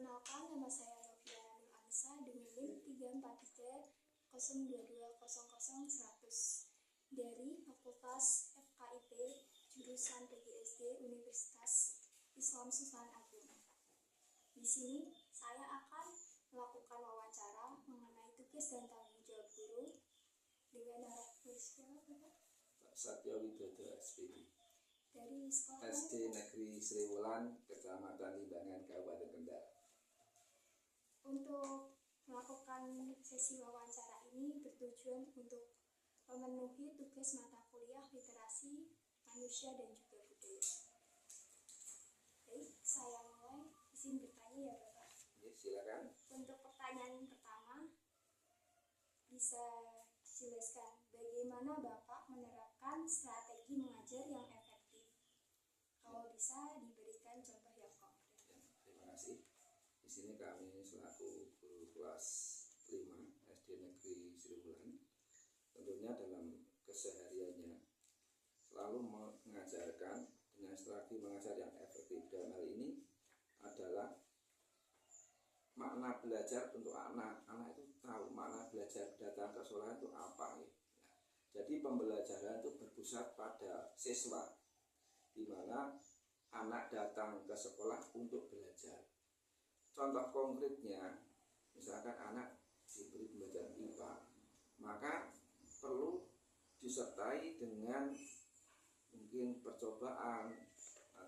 Perkenalkan, nama saya Novia Nur Anissa dengan NIM 3430220000100 dari Fakultas FKIP jurusan PGSD Universitas Islam Sultan Agung. Di sini saya akan melakukan wawancara mengenai tugas dan tanggung jawab guru dengan narasumber Pak Satya Widodo SPD dari sekolah SD Negeri Sri Wulan, Kecamatan Limbangan, Kabupaten Kendal. Untuk melakukan sesi wawancara ini bertujuan untuk memenuhi tugas mata kuliah literasi manusia dan juga budaya. Baik, saya mulai. Izin bertanya ya Bapak. Ya, silakan. Untuk pertanyaan pertama, bisa dijelaskan bagaimana Bapak menerapkan strategi mengajar yang efektif? Kalau bisa diberikan contoh yang konkret. Ya, terima kasih. Di sini kami selaku guru kelas 5 SD Negeri Sri Wulan, tentunya dalam kesehariannya selalu mengajarkan dengan strategi mengajar yang efektif. Dalam hal ini adalah makna belajar untuk anak itu tahu makna belajar datang ke sekolah itu apa ya. Jadi pembelajaran itu berpusat pada siswa, di mana anak datang ke sekolah untuk belajar. Contoh konkretnya, misalkan anak diberi pembelajaran IPA, maka perlu disertai dengan mungkin percobaan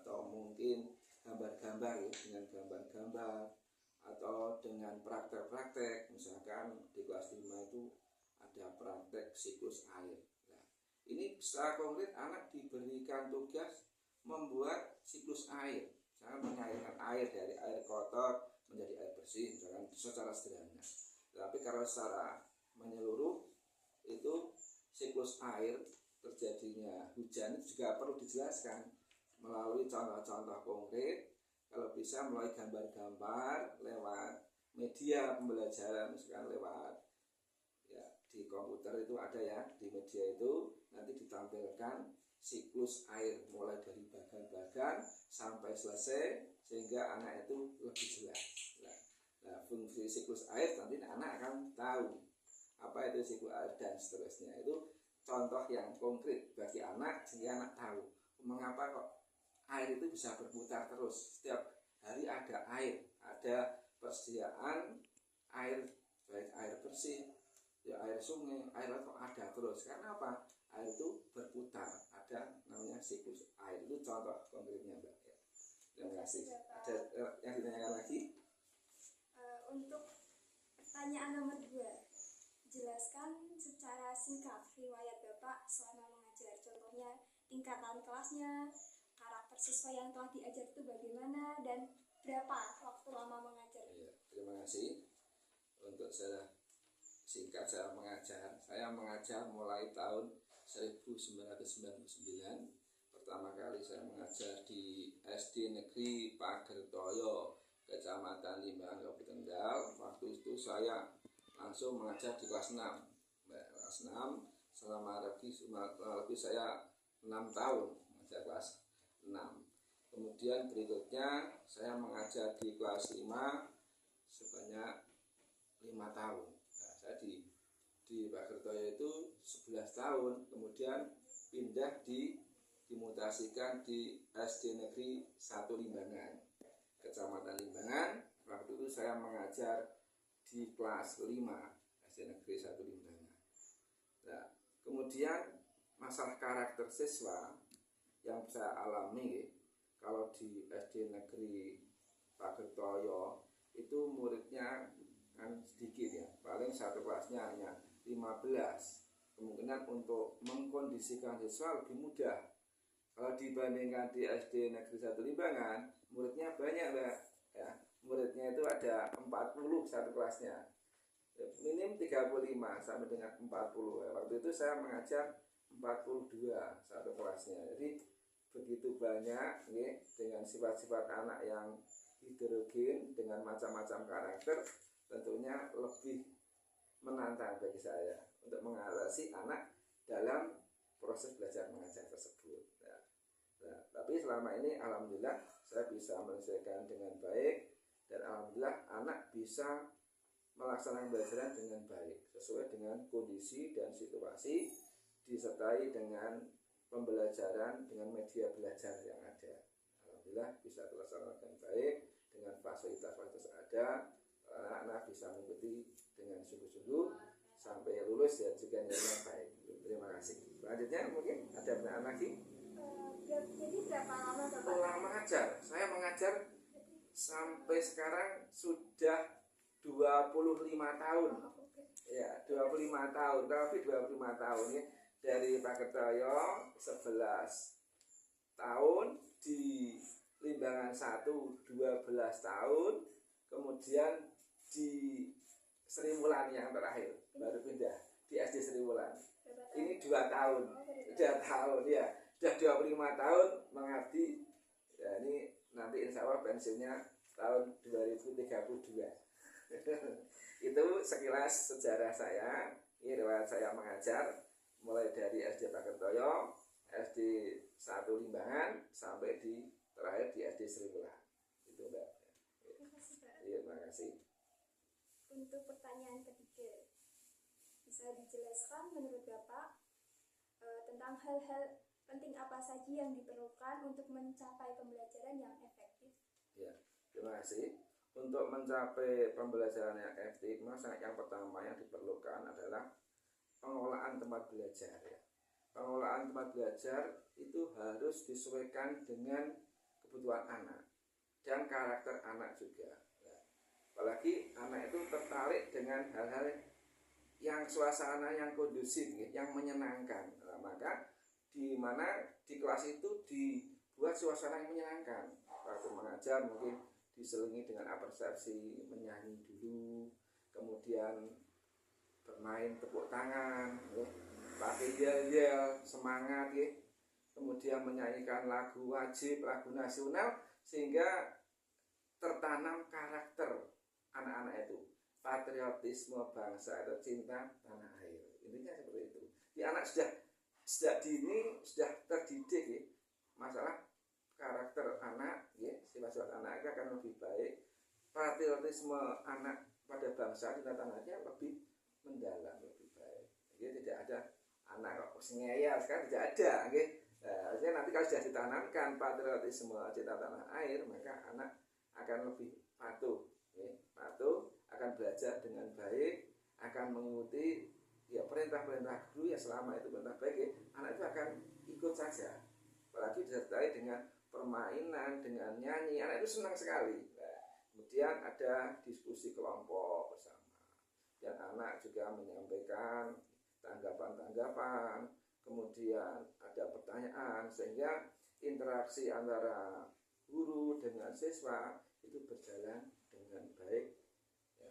atau mungkin gambar-gambar ya, dengan gambar-gambar atau dengan praktek-praktek. Misalkan di kelas 5 itu ada praktek siklus air. Nah, ini secara konkret anak diberikan tugas membuat siklus air, misalkan mengalirkan air dari air kotor menjadi air bersih, misalkan secara sederhana. Tapi kalau secara menyeluruh itu siklus air terjadinya hujan juga perlu dijelaskan melalui contoh-contoh konkret. Kalau bisa melalui gambar-gambar lewat media pembelajaran, misalkan lewat ya di komputer itu ada ya, di media itu nanti ditampilkan siklus air mulai dari bagan-bagan sampai selesai sehingga anak itu lebih jelas. Nah, fungsi siklus air nanti anak akan tahu apa itu siklus air dan seterusnya. Itu contoh yang konkret bagi anak sehingga anak tahu mengapa kok air itu bisa berputar terus. Setiap hari ada air, ada persediaan air, baik air bersih, ya air sungai, air laut ada terus. Karena apa? Air itu berputar, ada namanya siklus air. Itu contoh konkretnya, Mbak. Ya. Terima kasih. Ada yang ditanyakan lagi? Untuk pertanyaan nomor 2, jelaskan secara singkat riwayat Bapak selama mengajar. Contohnya tingkatan kelasnya, karakter siswa yang telah diajar itu bagaimana, dan berapa waktu lama mengajar? Ya, terima kasih. Untuk saya singkat saya mengajar mulai tahun 1999. Pertama kali saya mengajar di SD Negeri Pagertoyo, Kecamatan Limbangan, Kabupaten Kendal. Waktu itu saya langsung mengajar di kelas 6. Kelas 6 selama lebih saya 6 tahun mengajar kelas 6. Kemudian berikutnya saya mengajar di kelas 5 sebanyak 5 tahun. Nah, saya di Pagertoyo itu 11 tahun. Kemudian pindah dimutasikan di SD Negeri 1 Limbangan, Kecamatan Limbangan. Waktu itu saya mengajar di kelas 5 SD Negeri 1 Limbangan. Nah, kemudian masalah karakter siswa yang saya alami kalau di SD Negeri Pagertoyo itu muridnya kan sedikit ya, paling satu kelasnya hanya 15. Kemungkinan untuk mengkondisikan siswa lebih mudah. Kalau dibandingkan di SD Negeri 1 Limbangan, muridnya banyak Mbak ya. Muridnya itu ada 40 satu kelasnya. Minim 35 sampai dengan 40. Waktu itu saya mengajar 42 satu kelasnya. Jadi begitu banyak dengan sifat-sifat anak yang heterogen dengan macam-macam karakter, tentunya lebih menantang bagi saya untuk mengatasi anak dalam proses belajar mengajar tersebut. Tapi selama ini alhamdulillah saya bisa menyelesaikan dengan baik dan alhamdulillah anak bisa melaksanakan pembelajaran dengan baik sesuai dengan kondisi dan situasi, disertai dengan pembelajaran dengan media belajar yang ada. Alhamdulillah bisa terlaksana dengan baik dengan fasilitas-fasilitas ada, anak-anak bisa mengikuti dengan sungguh-sungguh sampai lulus dan juga nilainya baik. Terima kasih. Selanjutnya mungkin ada pertanyaan lagi. Jadi berapa lama Bapak? Lama mengajar. Saya mengajar sampai sekarang sudah 25 tahun. Ya, 25 tahun. Tapi 25 tahun ya. Dari Pak Kertoyo 11 tahun, di Limbangan 1 12 tahun, kemudian di Sri Mulyani yang terakhir baru pindah di SD Sri Mulyani. Ini 2 tahun. 2 tahun ya. Sudah 25 tahun mengabdi. Ya, ini nanti insya Allah pensiunnya tahun 2032. Itu sekilas sejarah saya. Ini riwayat saya mengajar mulai dari SD Pak Kertoyo, SD 1 Limbangan sampai di terakhir di SD Sri Mulyani. Itu Mbak. Terima kasih Pak. Iya, terima kasih. Untuk pertanyaan ketiga, bisa dijelaskan menurut Bapak tentang hal-hal penting apa saja yang diperlukan untuk mencapai pembelajaran yang efektif? Ya, terima kasih. Untuk mencapai pembelajaran yang efektif, maka yang pertama yang diperlukan adalah pengelolaan tempat belajar. Ya. Pengelolaan tempat belajar itu harus disesuaikan dengan kebutuhan anak dan karakter anak juga. Ya. Apalagi anak itu tertarik dengan hal-hal yang suasana yang kondusif, yang menyenangkan. Nah, maka di mana di kelas itu dibuat suasana yang menyenangkan. Waktu mengajar mungkin diselingi dengan apresiasi, menyanyi dulu, kemudian bermain tepuk tangan, pakai yel-yel, semangat, kemudian menyanyikan lagu wajib, lagu nasional, sehingga tertanam karakter anak-anak itu, patriotisme bangsa atau cinta tanah air. Intinya seperti itu. Di anak sudah dini sudah terdidik ya, masalah karakter anak ya, sifat-sifat anak akan lebih baik, patriotisme anak pada bangsa cinta tanah air lebih mendalam, lebih baik. Jadi tidak ada anak kok ngeyel, sekarang tidak ada ya. Artinya nanti kalau sudah ditanamkan patriotisme cinta tanah air, maka anak akan lebih patuh ya, patuh, akan belajar dengan baik, akan mengikuti ya perintah-perintah guru ya, selama itu perintah baik ya, anak itu akan ikut saja. Apalagi disertai dengan permainan, dengan nyanyi, anak itu senang sekali. Nah, kemudian ada diskusi kelompok bersama, dan anak juga menyampaikan tanggapan-tanggapan, kemudian ada pertanyaan, sehingga interaksi antara guru dengan siswa itu berjalan dengan baik ya.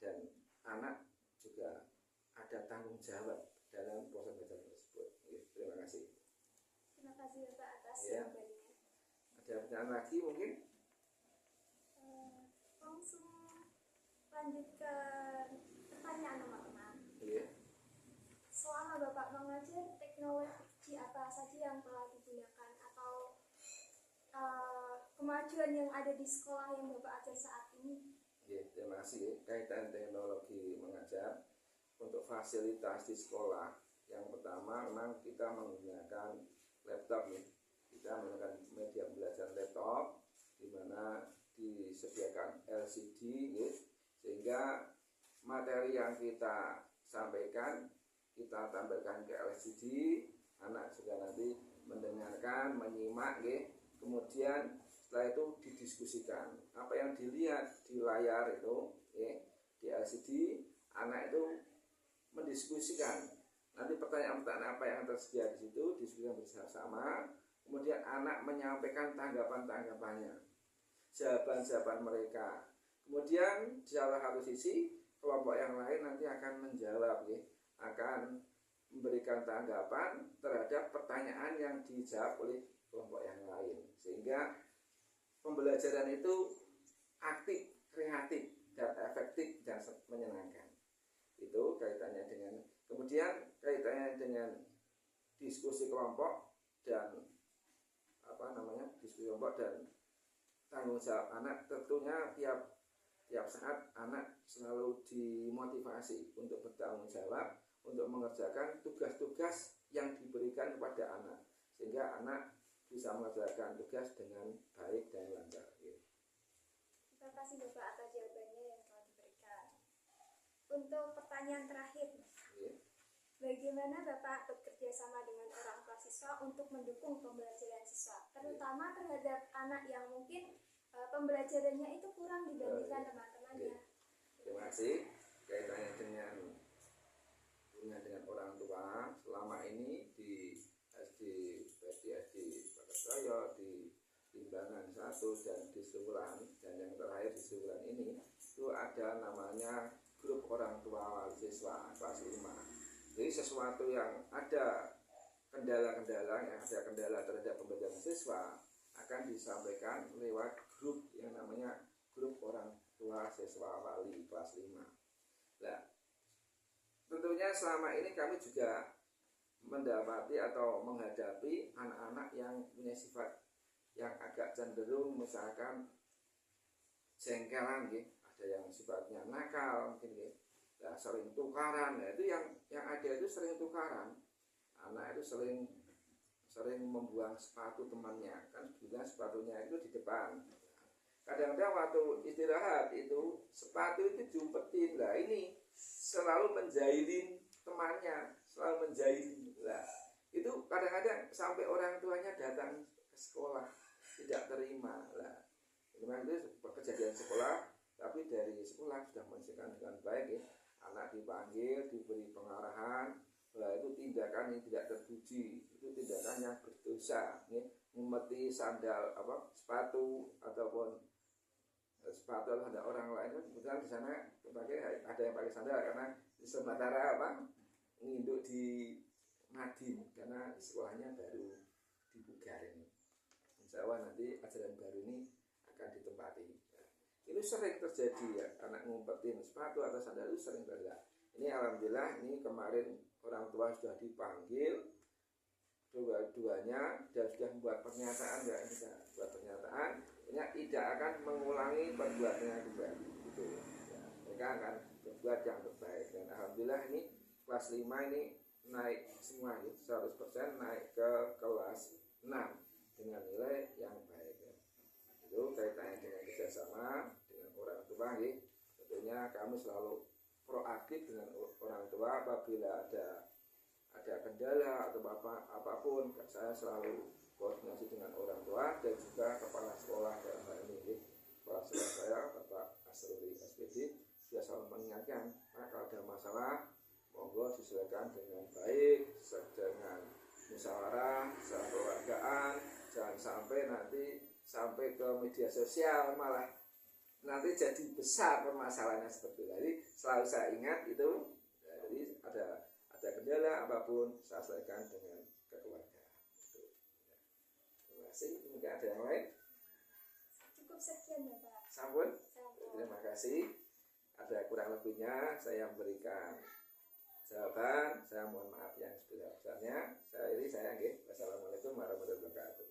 Dan anak juga ada tanggung jawab dalam proses belajar tersebut. Terima kasih. Terima kasih Bapak atas Ya. jawabannya. Ada pertanyaan lagi mungkin? Langsung lanjut ke pertanyaan nomor 6. Iya. Selama Bapak mengajar, teknologi apa saja yang telah digunakan atau kemajuan yang ada di sekolah yang Bapak ajar saat ini? Ya, terima kasih. Kaitan teknologi mengajar, untuk fasilitas di sekolah, yang pertama memang kita menggunakan laptop ya. Kita menggunakan media belajar laptop, di mana disediakan LCD ya, sehingga materi yang kita sampaikan kita tampilkan ke LCD, anak juga nanti mendengarkan, menyimak ya. Kemudian setelah itu didiskusikan apa yang dilihat di layar itu ya, di LCD, anak itu mendiskusikan nanti pertanyaan-pertanyaan apa yang tersedia di situ, diskusikan bersama. Kemudian anak menyampaikan tanggapan-tanggapannya, jawaban-jawaban mereka. Kemudian di salah satu sisi kelompok yang lain nanti akan menjawab ya, akan memberikan tanggapan terhadap pertanyaan yang dijawab oleh kelompok yang lain, sehingga pembelajaran itu aktif, kreatif, dan efektif dan menyenangkan. Itu kaitannya dengan, kemudian kaitannya dengan diskusi kelompok dan diskusi kelompok dan tanggung jawab anak tentunya tiap saat anak selalu dimotivasi untuk bertanggung jawab untuk mengerjakan tugas-tugas yang diberikan kepada anak sehingga anak bisa mengerjakan tugas dengan baik dan lancar. Terima kasih Bapak atas jawabannya yang telah diberikan. Untuk pertanyaan terakhir, bagaimana Bapak bekerja sama dengan orang tua siswa untuk mendukung pembelajaran siswa, terutama terhadap anak yang mungkin pembelajarannya itu kurang dibandingkan teman-temannya? Terima kasih. Kaitannya dengan hubungan dengan orang tua selama ini di SD Pakasraya, di Limbangan 1 dan di Sriwulan, dan yang terakhir di Sriwulan ini itu ada namanya grup orang tua wali siswa kelas 5. Jadi sesuatu yang ada kendala-kendala, yang ada kendala terhadap pembelajaran siswa akan disampaikan lewat grup yang namanya grup orang tua siswa wali kelas 5. Nah, tentunya selama ini kami juga mendapati atau menghadapi anak-anak yang punya sifat yang agak cenderung misalkan jengkelan, ada yang sifatnya nakal mungkin, nah, sering tukaran. Nah, itu yang ada itu sering tukaran. Anak itu sering membuang sepatu temannya, kan bila sepatunya itu di depan. Kadang-kadang waktu istirahat itu sepatu itu diumpetin. Lah ini selalu menjahilin temannya, selalu menjahilin. Lah itu kadang-kadang sampai orang tuanya datang ke sekolah tidak terima. Lah memang itu kejadian sekolah, tapi dari sekolah sudah menyelesaikan dengan baik, anak dipanggil, diberi pengarahan. Lah itu tindakan yang tidak terpuji, itu tindakan yang berdosa, ngumpeti sandal sepatu ataupun sepatu ada orang lain kan, kebetulan di sana ada yang pakai sandal karena sementara nginduk di Madin karena sekolahnya baru dibugarin. Insya Allah nanti ajaran baru ini akan ditempati. Ini sering terjadi ya, anak ngumpetin sepatu atau sandal itu sering terjadi. Ini alhamdulillah ini kemarin orang tua sudah dipanggil dua-duanya dan sudah membuat pernyataan, ya kita buat pernyataan tidak akan mengulangi perbuatannya kembali gitu ya. Mereka akan berbuat yang terbaik dan alhamdulillah ini kelas 5 ini naik semua 100% naik ke kelas 6 dengan nilai yang baik ya. Itu kaitannya dengan kerjasama dengan orang tua ya. Tentunya kami selalu proaktif dengan orang tua apabila ada kendala atau apapun, saya selalu koordinasi dengan orang tua dan juga kepala sekolah dalam hal ini. Kepala sekolah saya Bapak Asruli SPD sudah selalu mengingatkan, kalau ada masalah monggo diselesaikan dengan baik, dengan musyawarah, kekeluargaan, jangan sampai nanti sampai ke media sosial malah nanti jadi besar permasalahannya seperti itu. Jadi selalu saya ingat itu, jadi ada kendala apapun saya selesaikan dengan kekeluargaan. Terima kasih. Mungkin ada yang lain? Cukup sekian ya Pak. Sampun. Terima kasih. Ada kurang lebihnya saya memberikan jawaban. Saya mohon maaf yang sebesar-besarnya. Saya Wassalamualaikum warahmatullahi wabarakatuh.